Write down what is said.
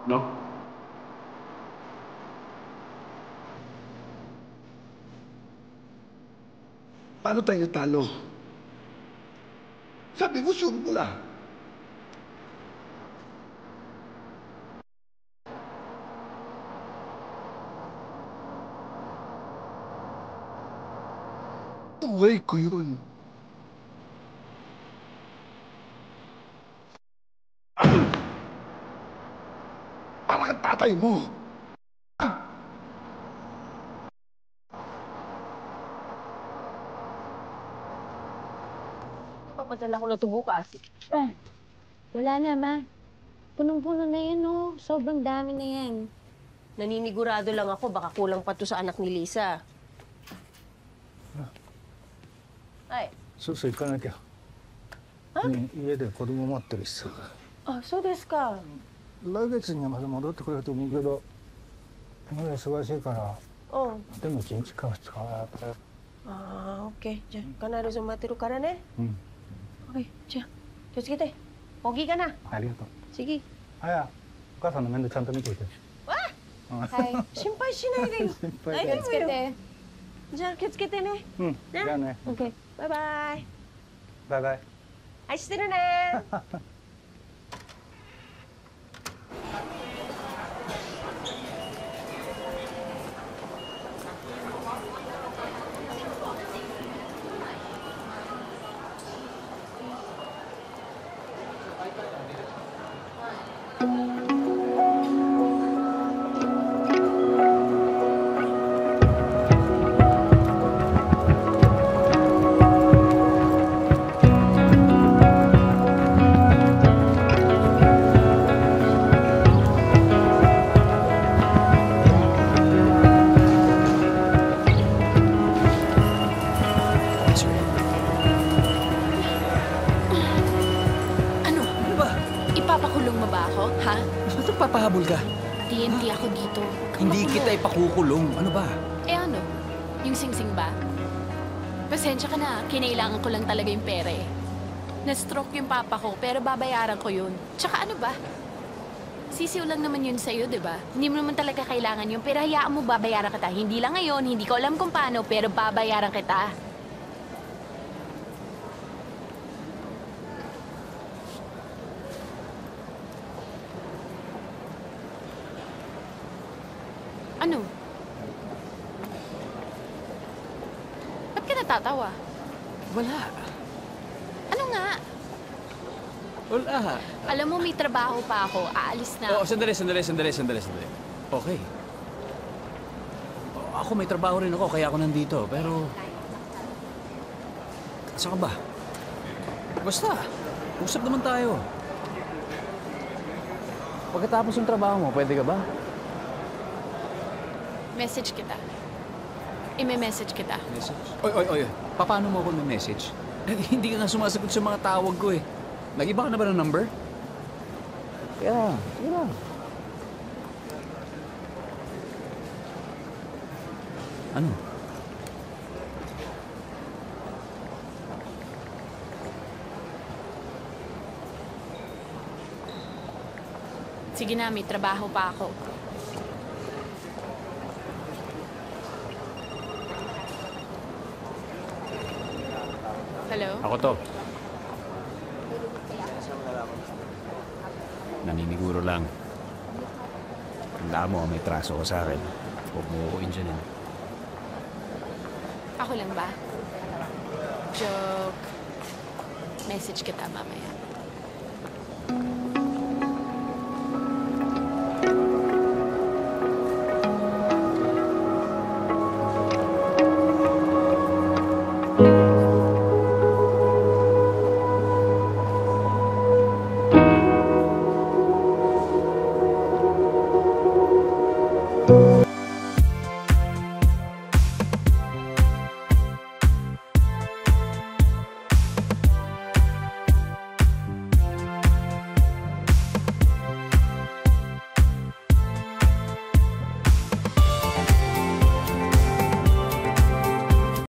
No? Paano tayo talo? Sabi mo, sure mo lang. Tuway ko yun. Parang ang tatay mo. Papadala ko na ito bukas. Wala na, ma. Punong-puno na yan, oh. Sobrang dami na yan. Naninigurado lang ako, baka kulang pa to sa anak ni Lisa. Ay. そうそう行かなきゃ。ね、家で子供待ってるしさ。あ、そうですか。来月にはまた戻ってくれると思うけど、まだ忙しいから、Oh. でも1日か2日はやっぱり。Ah, okay. Diyan ka na rin sumatiro ka na, ne? うん。 Okay, diyan. Diyos kita. Pogi ka na. ありがとう。 Sige. あや、お母さんの面倒ちゃんと見ておいて。 Hi. 心配しないでよ。心配大丈夫よ。 Kete. Diyan, kids kita, ne? うん。じゃあね。 Okay. Bye-bye. バイバイ。愛してるね。Ipapakulong mo ba ako, ha? Ba't nagpapahabol ka? TNT ako dito. Hindi kita ipakukulong. Ano ba? Eh ano? Yung singsing ba? Pasensya ka na, kinailangan ko lang talaga yung pera eh. Na-stroke yung papa ko, pero babayaran ko yun. Tsaka ano ba? Sisiw lang naman yun sa'yo, di ba? Hindi mo naman talaga kailangan yun, pero hayaan mo babayaran kita. Hindi lang ngayon, hindi ko alam kung paano, pero babayaran kita. Ano? Ba't ka natatawa? Wala. Ano nga? Wala. Alam mo, may trabaho pa ako. Aalis na. Oo, sandali. Okay. Ako may trabaho rin ako, kaya ako nandito. Pero... Saan ka ba? Basta. Usap naman tayo. Pagkatapos ng trabaho mo, pwede ka ba? Message kita. Ime-message kita. Message? Oy. Paano mo ako may-message? Hindi ka nga sumasagot sa mga tawag ko eh. Nag-iba ka na ba ng number? Kaya, sige lang. Ano? Sige na, may trabaho pa ako. Hello? Ako to. Naniniguro lang. Tandaan mo, may traso ka sa akin. Huwag mo ako injanin. Ako lang ba? Joke. Message kita mamaya.